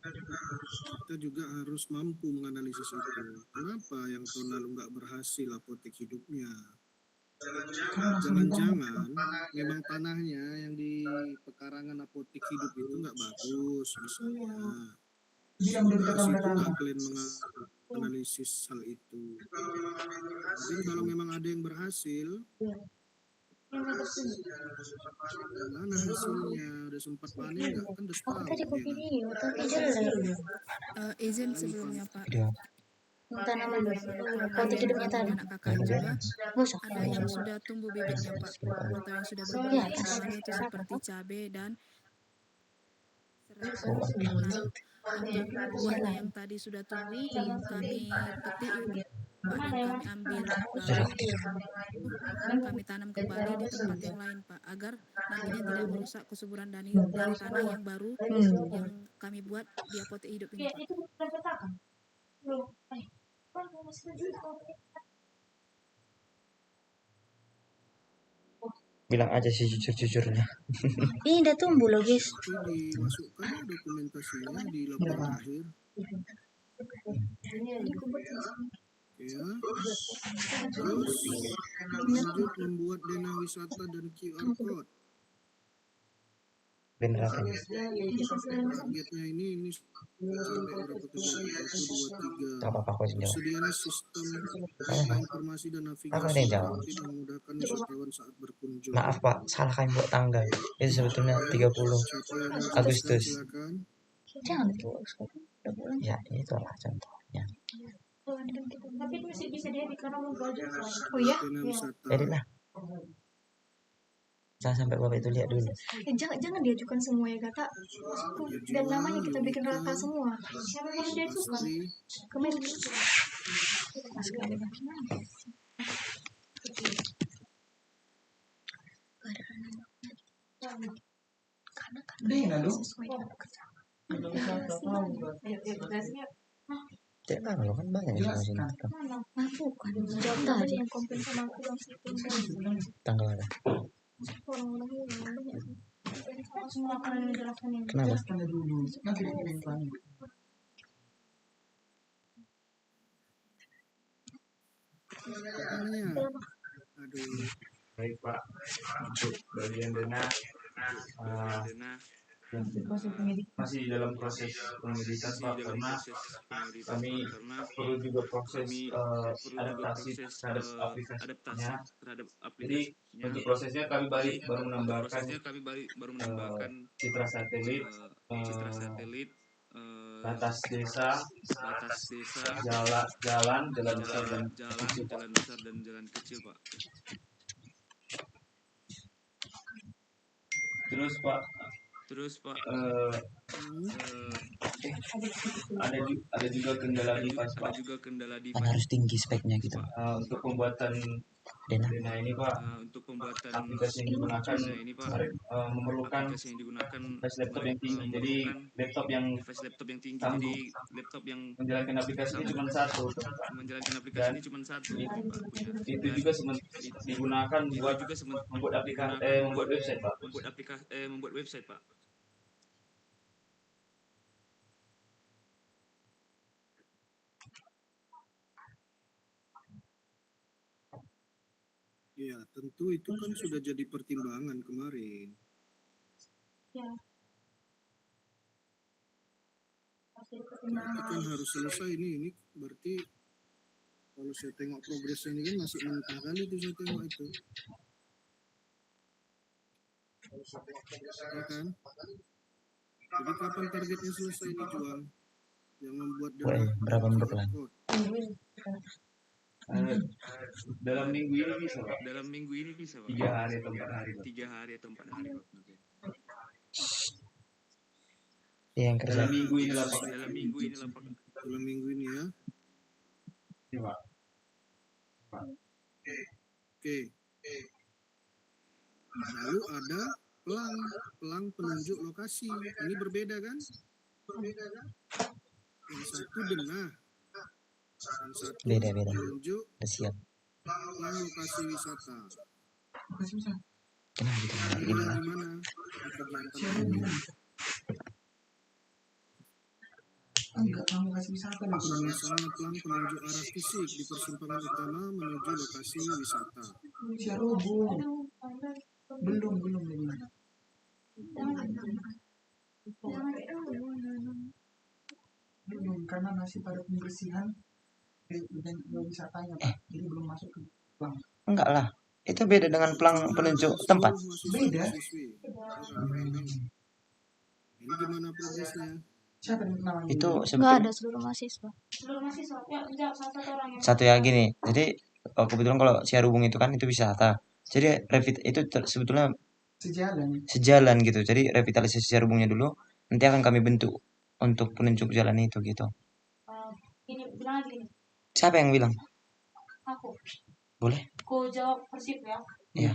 kita juga harus mampu menganalisis itu. Kenapa yang tahun lalu nggak berhasil apotek hidupnya? Jangan-jangan memang tanahnya yang di pekarangan apotek hidup itu nggak bagus misalnya. Pas itu nggak kalian menganalisis hal itu. Mungkin kalau memang ada yang berhasil, mana hasilnya? Udah sempat panen nggak? Kan udah Aku tadi setahun ya video, tapi jelek. Izin sebelumnya Pak. Video. Tanaman Tanah hidupnya yang tadi. anak kakak juga Nggak usah. ada yang sudah tumbuh bibitnya Pak, atau yang sudah berbuah namanya itu seperti cabai dan serai. Nah, untuk buahnya yang tadi sudah tumbuh kami petik Pak, dan kami ambil lalu kami tanam kembali di tempat yang lain Pak, agar nantinya tidak merusak kesuburan dari tanah yang baru yang kami buat di apotek hidup ini Pak. Bilang aja sih jujur-jujurnya. Ini udah tumbuh loh guys. Tapi dimasukkan dokumentasinya di laporan akhir. Ya. Terus lanjut membuat dana wisata dan QR code. Bener apa? Targetnya ini sampai berapa tujuan? 1, 2, 3. Tak apa-apa aku jawab. Persediaan sistem data informasi dan navigasi yang memudahkan wisatawan saat berkunjung. Maaf Pak, salah kami buat tanggal. Itu sebetulnya 30 Agustus. Silakan. Jangan itu. Ya, itulah contohnya. Tapi masih bisa dia di karena mau belajar. Oh ya? Dana wisata. Jadilah. Jangan sampai Bapak itu lihat dulu. Jangan diajukan semua ya kata. Dan namanya kita bikin rata semua. Siapa yang dia suka? Kemen. Karena sesuai dengan kerjaan. Jangan lo kan banyak yang sama sini. Mampu kan? Jawab tadi yang komplain sama aku yang Tanggal ada. semua akan menjelaskan ini. Kenapa? Aduh. Baik Pak, untuk bagian dana masih dalam proses penyidikan Pak, karena kami perlu juga proses adaptasi terhadap aplikasinya. Jadi untuk prosesnya kami baru menambahkan citra satelit, batas desa, jalan besar dan jalan kecil Pak. Terus Pak, ada juga kendala di pas Pak. Kan harus tinggi speknya gitu. Untuk pembuatan dana ini Pak, aplikasi yang digunakan memerlukan flash laptop yang tinggi. Jadi laptop yang sanggup menjalankan aplikasi ini cuma satu. Dan itu juga digunakan buat membuat website Pak. Ya, tentu itu kan sudah jadi pertimbangan kemarin. Ya. Itu kan harus selesai ini berarti kalau saya tengok progresnya ini kan masih mentah kali itu saya tengok itu. Ya kan? Jadi kapan targetnya selesai dijual? Yang membuat dana berapa menurut kalian? Dalam minggu ini bisa Pak. 3 hari atau 4 hari Pak. Yang kerja. Dalam minggu ini lah Pak. Dalam minggu ini ya. Iya Pak. Oke. Lalu ada pelang penunjuk lokasi. Ini berbeda kan? Yang satu denah. Yang satu Beda. penunjuk Siap. pelang lokasi wisata. Kenapa gitu? Gimana? Kegiatan ini. Pemasangan pelang penunjuk arah fisik di persimpangan utama menuju lokasi wisata. Jangan karena masih pada pembersihan dan wisatanya Pak. Jadi belum masuk ke pelang. Enggak lah. Itu beda dengan pelang penunjuk tempat. Beda. Ini gimana progresnya? Siapa namanya? Itu Nggak sebetulnya ada seluruh mahasiswa. Seluruh mahasiswa. Ya, jawab salah satu orang yang. satu ya gini. Jadi kebetulan kalau Siarubung itu kan itu wisata. Jadi itu sebetulnya sejalan gitu. Jadi revitalisasi Siarubungnya dulu nanti akan kami bentuk untuk penunjuk jalan itu gitu. Ini bilang lagi. Siapa yang bilang? Aku. Boleh? Aku jawab Persib ya. Iya.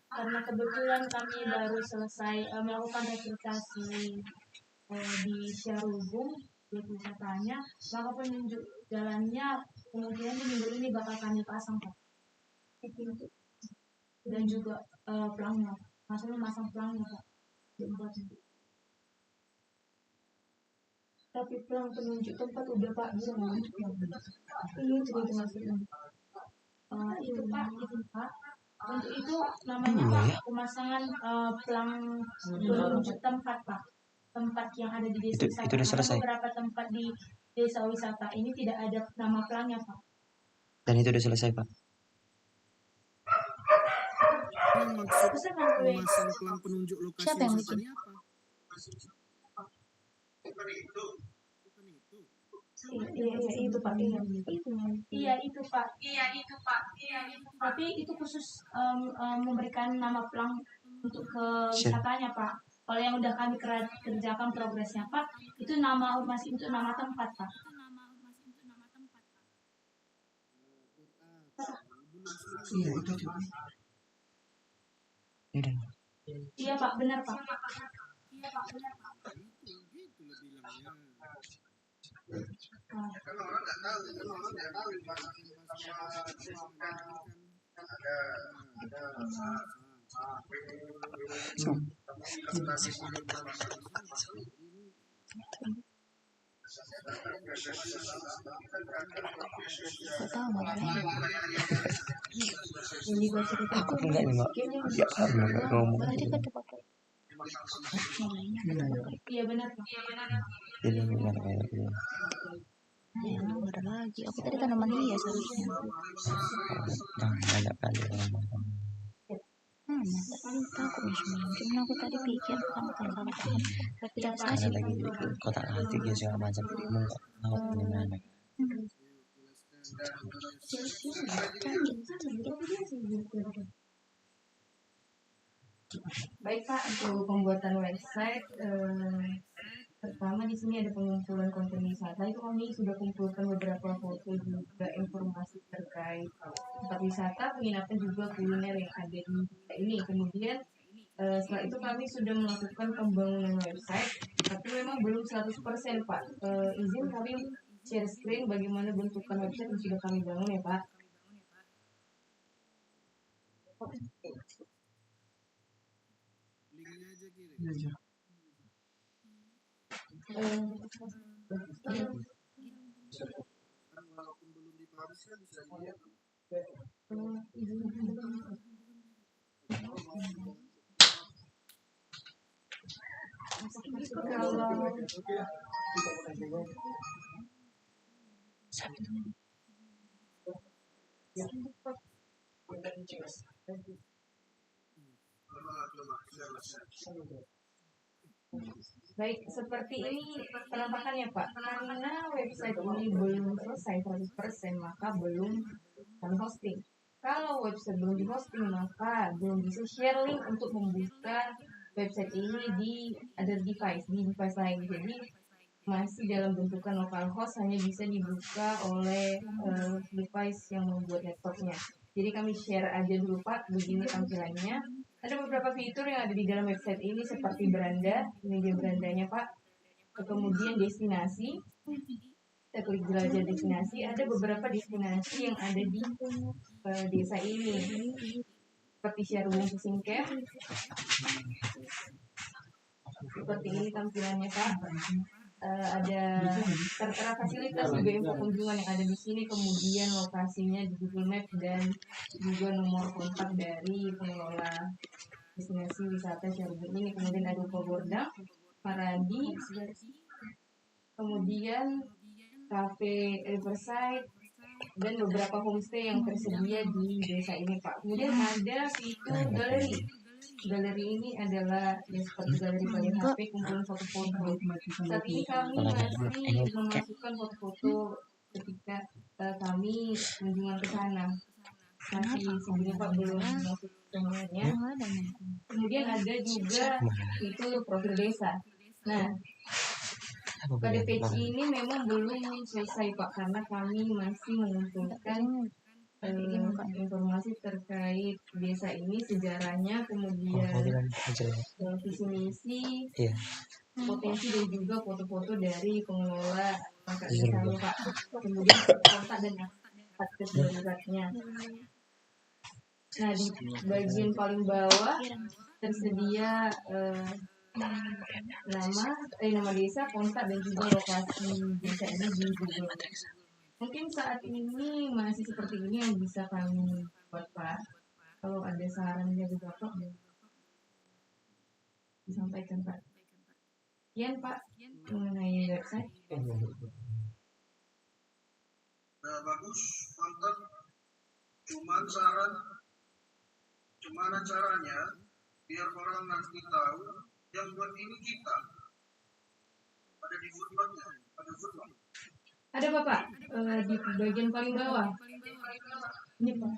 Karena kebetulan kami baru selesai melakukan revitalisasi di Siarubung, wisatanya, maka penunjuk jalannya kemungkinan di minggu ini bakal kami pasang Pak. Dan juga pelangnya, maksudnya masang pelangnya Pak. Tapi pelang penunjuk tempat udah Pak bilang ini cerita maksudnya. Itu Pak. Untuk itu namanya pemasangan pelang penunjuk tempat Pak. Tempat yang ada di desa wisata. Itu udah selesai. Beberapa tempat di desa wisata ini tidak ada nama pelangnya Pak. Dan itu udah selesai Pak. Yang maksud memasang pelang penunjuk lokasi wisatanya apa? Bukan itu. Iya itu Pak. Iya itu Pak. Tapi itu khusus memberikan nama pelang untuk ke wisatanya Pak. Kalau yang udah kami kerjakan progresnya Pak, itu masih untuk nama tempat Pak. Iya itu juga. Iya Pak, benar Pak. Kan orang nggak tahu Aku enggak nih Mbak. Ya karena ngomong. Iya benar Pak. Ini gimana kayak gitu. Nggak ada lagi. Aku tadi tanaman hias harusnya. Banyak kali ngomong. Paling takut nih cuman aku tadi pikir kan salah tapi tidak Sekali lagi kotak hati dia segala macam ilmu nggak tahu gimana. Baik Pak, untuk pembuatan website pertama di sini ada pengumpulan konten wisata. Itu kami sudah kumpulkan beberapa foto juga informasi terkait tempat wisata, penginapan juga kuliner yang ada di ini. Kemudian setelah itu kami sudah melakukan pembangunan website, tapi memang belum 100% Pak. Izin kami share screen bagaimana bentukan website yang sudah kami bangun ya Pak. linknya aja kirim. Walaupun belum dipublish kan bisa dilihat. Baik, seperti ini penampakannya Pak. Karena website ini belum selesai 100%, maka belum kami hosting. Kalau website belum di hosting, maka belum bisa share link untuk membuka website ini di other device, di device lain. Jadi masih dalam bentukan localhost, hanya bisa dibuka oleh device yang membuat laptopnya. Jadi kami share aja dulu Pak, begini tampilannya. Ada beberapa fitur yang ada di dalam website ini seperti beranda, ini dia berandanya Pak. Kemudian destinasi, kita klik jelajah destinasi. Ada beberapa destinasi yang ada di desa ini, seperti Siarubung Fishing Camp. ini tampilannya Pak. Ada tertera fasilitas juga info kunjungan yang ada di sini, kemudian lokasinya di Google Maps dan juga nomor kontak dari pengelola destinasi wisata Syarubung ini. Kemudian ada Gordang, Paradis, kemudian Cafe Riverside, dan beberapa homestay yang tersedia di desa ini Pak. Kemudian ada fitur galeri. Galeri ini adalah ya seperti galeri pada HP, kumpulan foto-foto. Saat ini kami masih memasukkan foto-foto ketika kami kunjungan ke sana. Masih sebelumnya Pak belum masuk semuanya. Kemudian ada juga fitur profil desa. Nah, pada page ini memang belum selesai Pak, karena kami masih mengumpulkan informasi terkait desa ini, sejarahnya, kemudian visi misi, potensi dan juga foto-foto dari pengelola maka desanya Pak. Kemudian kontak dan akses daruratnya. Nah, di bagian paling bawah tersedia nama desa, kontak dan juga lokasi desa ini di Google. Mungkin saat ini masih seperti ini yang bisa kami buat Pak. Kalau ada saran dari Bapak disampaikan Pak. Sekian Pak mengenai website. Nah, bagus, mantap. Cuman saran, gimana caranya biar orang nanti tahu yang buat ini kita. Ada di footnote-nya, ada footnote. Ada Bapak di bagian paling bawah. Ini Pak.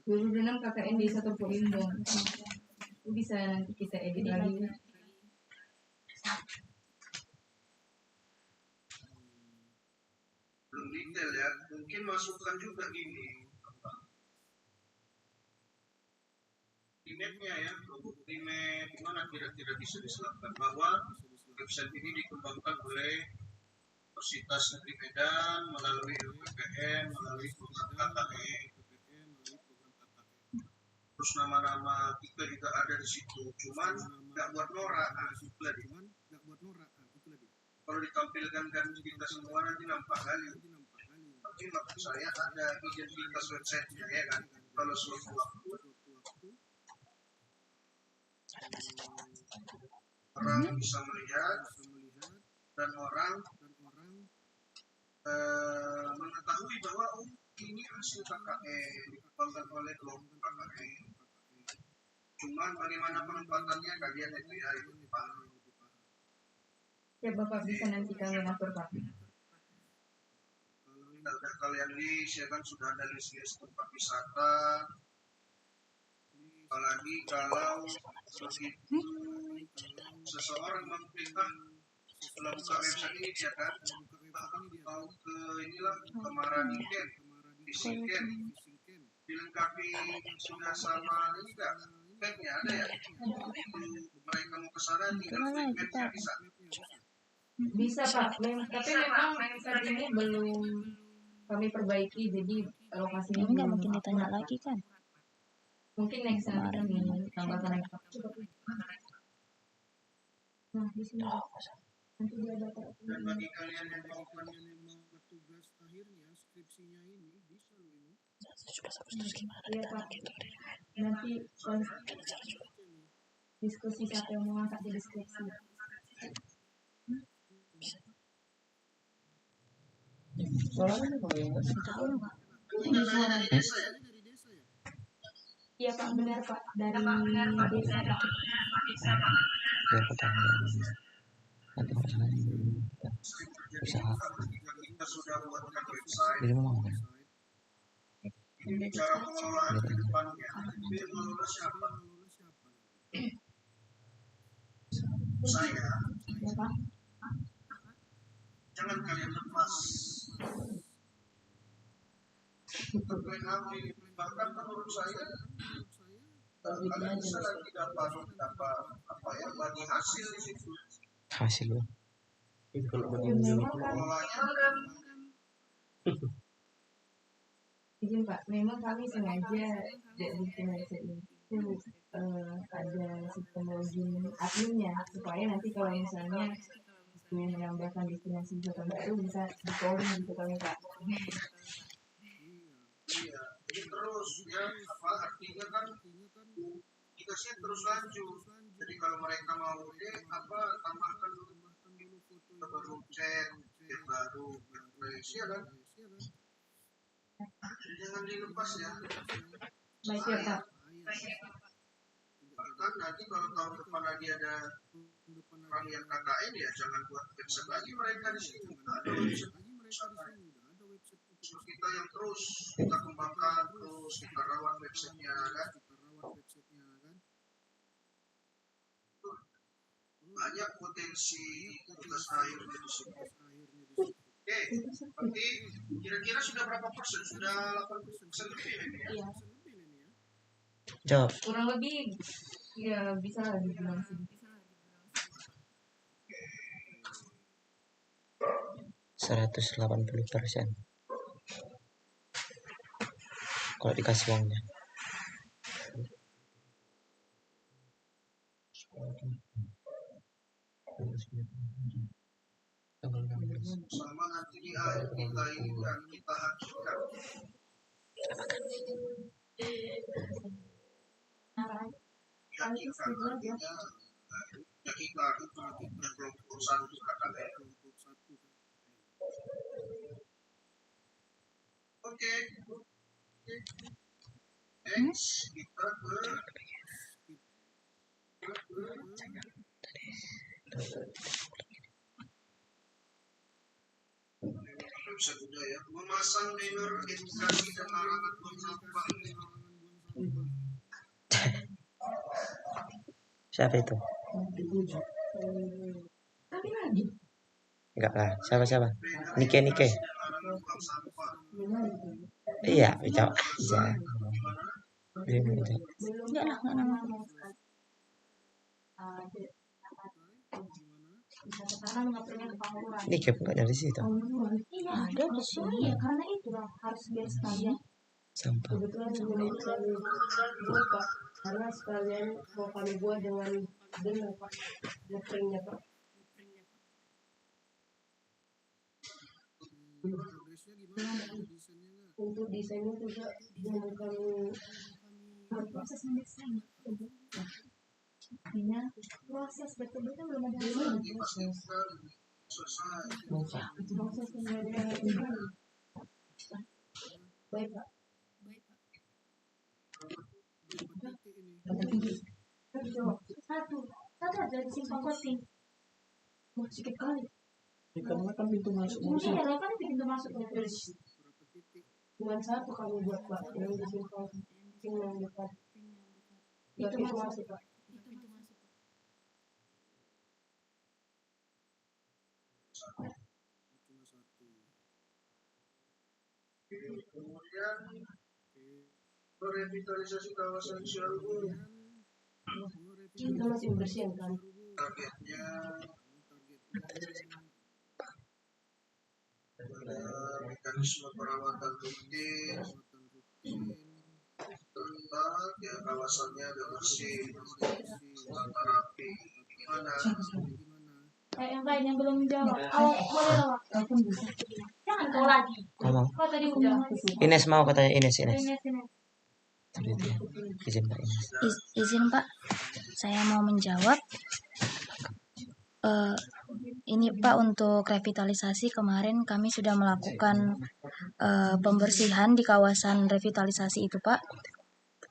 26 KKN Desa Topo Limbong. Itu bisa nanti kita edit lagi. Belum detail ya, mungkin masukkan juga gini. Di mapnya ya, di map mana kira-kira bisa diselapkan bahwa website ini dikembangkan oleh Universitas Negeri Medan melalui LPPN, melalui program KKN. Terus nama-nama kita juga ada di situ, cuman nggak buat norak, itu lagi. Kalau ditampilkan kan kita semua nanti nampak kali. Tapi maksud saya ada identitas website-nya ya kan. Kalau suatu waktu orang bisa melihat dan orang mengetahui bahwa ini hasil KKN dikembangkan oleh kelompok KKN. Cuman bagaimana penempatannya kalian itu ya itu paham. Ya Bapak bisa nanti kami atur Pak. Kalau kalian list ya kan sudah ada list tempat wisata. Apalagi kalau begitu seseorang memperintah setelah buka website ini ya kan mau ke inilah kemarin weekend di Singken dilengkapi sudah sama ini enggak mapnya ada ya mereka mau ke sana tinggal mapnya Bisa Pak, tapi memang saat ini belum kami perbaiki, jadi lokasinya Ini nggak belum mungkin ditanya akurat, lagi kan? Mungkin next nanti kami tambahkan lagi Pak. Nah, di sini nanti dia data. dan bagi kalian yang melakukan tugas akhirnya skripsinya ini bisa loh ini Iya Pak, nanti diskusi siapa yang mau angkat di deskripsi. Iya Pak, benar Pak, dari desa Pak. Ya aku tahu nanti masalahnya usaha kita sudah buatkan website jadi memang kan ini cara pengelolaan ke depannya itu yang mengelola siapa saya Ya Pak. jangan kalian lepas terkait hal ini bahkan menurut saya kalian bisa lagi dapat apa ya bagi hasil di situ hasil loh pengelolanya kan Izin Pak, memang kami sengaja tidak bikin website ini. itu ada sistem login adminnya supaya nanti kalau misalnya ingin menambahkan destinasi wisata baru bisa di-calling gitu kan Kak. Iya, jadi terus ya apa artinya kan aplikasinya terus lanjut. Jadi kalau mereka mau tambahkan dulu foto baru chat yang baru refresh ya kan. Jangan dilepas ya. Baik ya Kak. Bahkan nanti kalau tahun depan lagi ada orang yang KKN ya jangan buat website lagi mereka di sini. Ada website kita yang terus kita kembangkan, terus kita rawat websitenya kan. Banyak potensi tugas akhirnya di sini. Oke, berarti kira-kira sudah berapa persen? Sudah 8% lebih ini ya? Iya. Jawab. Kurang lebih ya bisa lah dibilang segitu. 180%. Kalau dikasih uangnya. Sama nanti di akhir kita ini kan kita hakikat. Hakikat artinya hakikat itu yang kelompok satu KKN. Oke. Next kita ke website budaya memasang banner edukasi dan larangan buang sampah. Siapa itu? Tapi lagi Enggak lah. Siapa? Nike. Larangan buang sampah. Iya, jawab aja. belum Enggak lah, enggak nama. bisa ke sana nggak pernah ke Panguran. Nike enggak dari situ. Iya ada di sini ya karena itu lah harus biar sekalian. Sampah. Kebetulan sebelum itu kami buat Pak karena sekalian mau kami buat dengan Pak ngeprintnya Pak. Untuk desainnya juga belum kami buat proses mendesain. Artinya proses betul-betul belum ada proses pengadaan itu. Baik Pak. Satu aja di simpang koting. Mau sedikit kali. Karena kan pintu masuk. Iya, kan pintu masuk terus. Cuma satu kami buat Pak yang di simpang yang dekat. Itu masuk Pak. Kemudian revitalisasi kawasan Syarubung. Kita masih bersihin kan. Targetnya ada mekanisme perawatan rutin tentang ya kawasannya ada bersih, tata rapi, gimana? Yang lain yang belum jawab. Boleh lah. Jangan kau lagi. Ngomong. Kau tadi udah. Ines mau katanya Ines. Ini. Izin Mbak Ines. Izin Pak, saya mau menjawab. Ini Pak untuk revitalisasi kemarin kami sudah melakukan pembersihan di kawasan revitalisasi itu Pak.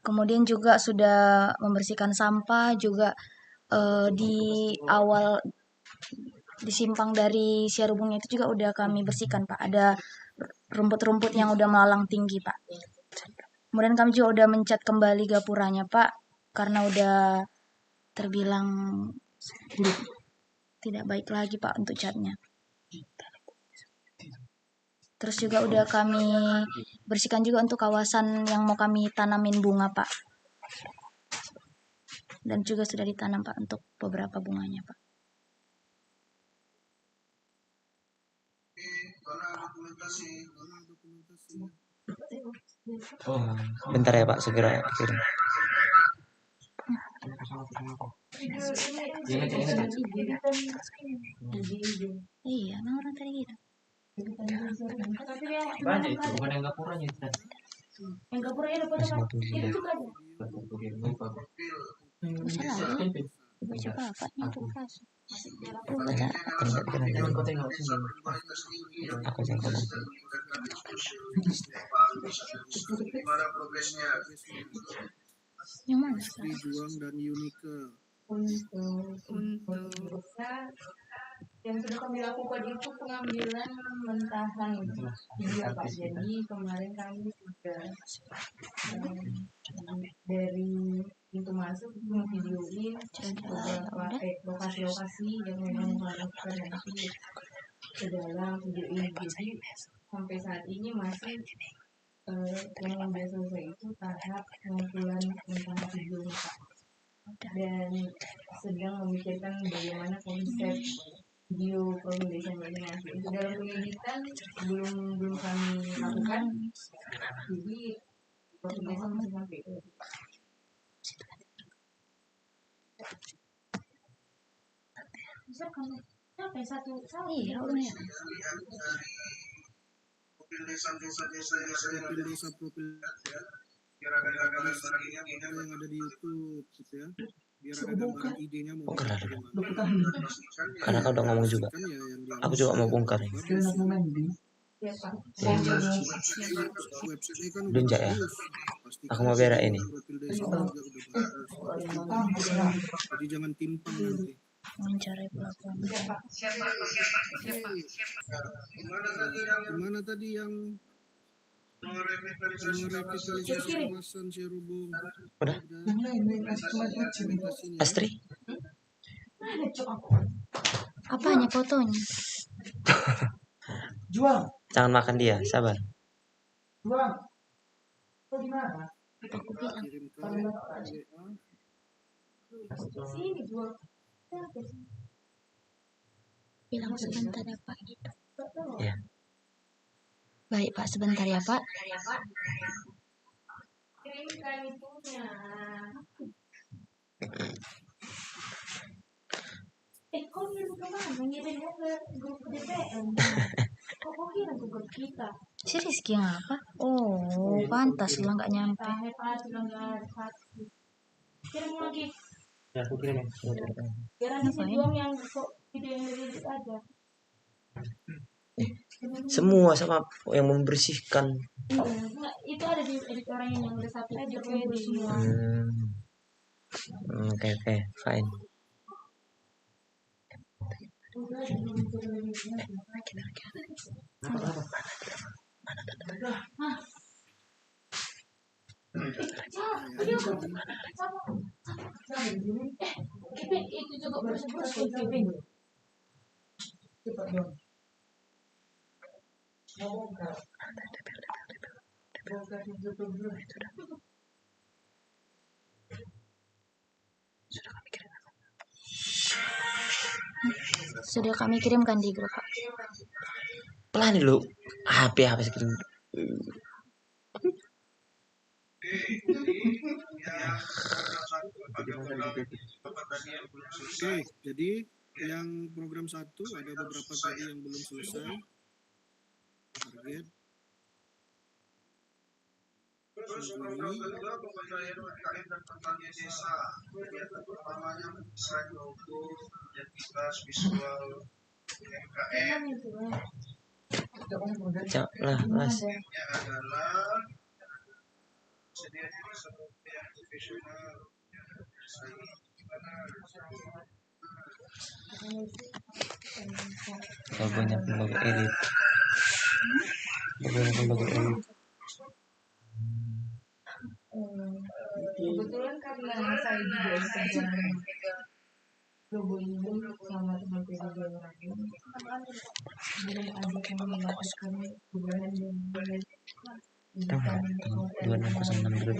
Kemudian juga sudah membersihkan sampah juga di awal di simpang dari Siarubungnya itu juga udah kami bersihkan Pak. Ada rumput-rumput yang udah melalang tinggi Pak. Kemudian kami juga udah mencat kembali gapuranya Pak karena udah terbilang tidak baik lagi Pak untuk catnya. Terus juga udah kami bersihkan juga untuk kawasan yang mau kami tanamin bunga Pak. Dan juga sudah ditanam Pak untuk beberapa bunganya Pak. Bentar ya Pak, segera kirim. Iya, emang orang tadi gitu. Banyak itu, bukan yang gapuranya itu. Yang gapurnya ada Masih mau tunggu itu dia. juga ada. Masalah lagi. Baca bapaknya tuh keras. Aku enggak Jangan kau tengok sini. Aku jangan ngomong. Gimana progresnya? Yang mana? Sri Juang dan Yunike. Untuk bisa yang sudah kami lakukan itu pengambilan mentahan video Pak. Jadi kemarin kami sudah dari pintu masuk videoin beberapa lokasi-lokasi yang memang melakukan nanti ke dalam video ini. Jadi sampai saat ini masih yang sudah selesai itu tahap pengumpulan tentang video Pak, dan sedang memikirkan bagaimana konsep video profil desa masing-masing. Itu dalam penyelidikan belum kami lakukan. Jadi profil desa masih sampai itu. Bisa kamu sampai satu Iya, udah ya. Profil desa-desa Profil desa, profil biar ada gambaran ini yang ada di YouTube gitu ya. Biar ada gambaran idenya mau Bongkar lah dulu. pastikan ya. Karena kau udah ngomong juga. Kan ya yang dia Aku juga mau bongkar nih. Ya Pak. website kan Belum, Jak, ya? Pasti Aku mau berak ini. profil desa juga udah bagus. Jadi jangan timpang nanti. Mencari pelakuan. Gimana tadi yang merevitalisasi kawasan Serubung? Udah. Implementasinya. Astri? Apanya fotonya? Jangan makan dia, sabar. Aku bilang. Kirim ke WA. Sini jual. Bilang sebentar ya Pak gitu. Ya. Baik Pak, sebentar ya Pak. Kirimkan itunya. Kok ngirim kemana? Ngirimnya ke grup DPM. Kok kirim ke grup kita? Si Rizky yang apa? Oh, pantas lah nggak nyampe. Tahe Pak, sudah nggak satu. Kirim lagi. Ya, aku kirim ya. Biar ada si Juang yang kok video yang dari aja. Semua sama yang membersihkan. Enggak, itu ada di editornya yang udah satu aja kumpul semua. Oke, fine. Itu juga bersih Kevin. Cepat dong. Sudah kami kirimkan di grup Pak. Pelan dulu. HP sekitar. Oke, jadi yang program 1 ada beberapa tadi yang belum selesai. Target. Program kedua pemberdayaan UMKM dan pertanian desa. Kegiatan pertamanya selain logo, identitas visual UMKM. Lah, Mas. Ini adalah sedianya seperti yang profesional. Logonya pun logo edit. Kebetulan karena saya juga pegang logo ini sama teman-teman yang lain, belum ada yang melakukan perubahan yang Tahu nggak? 2606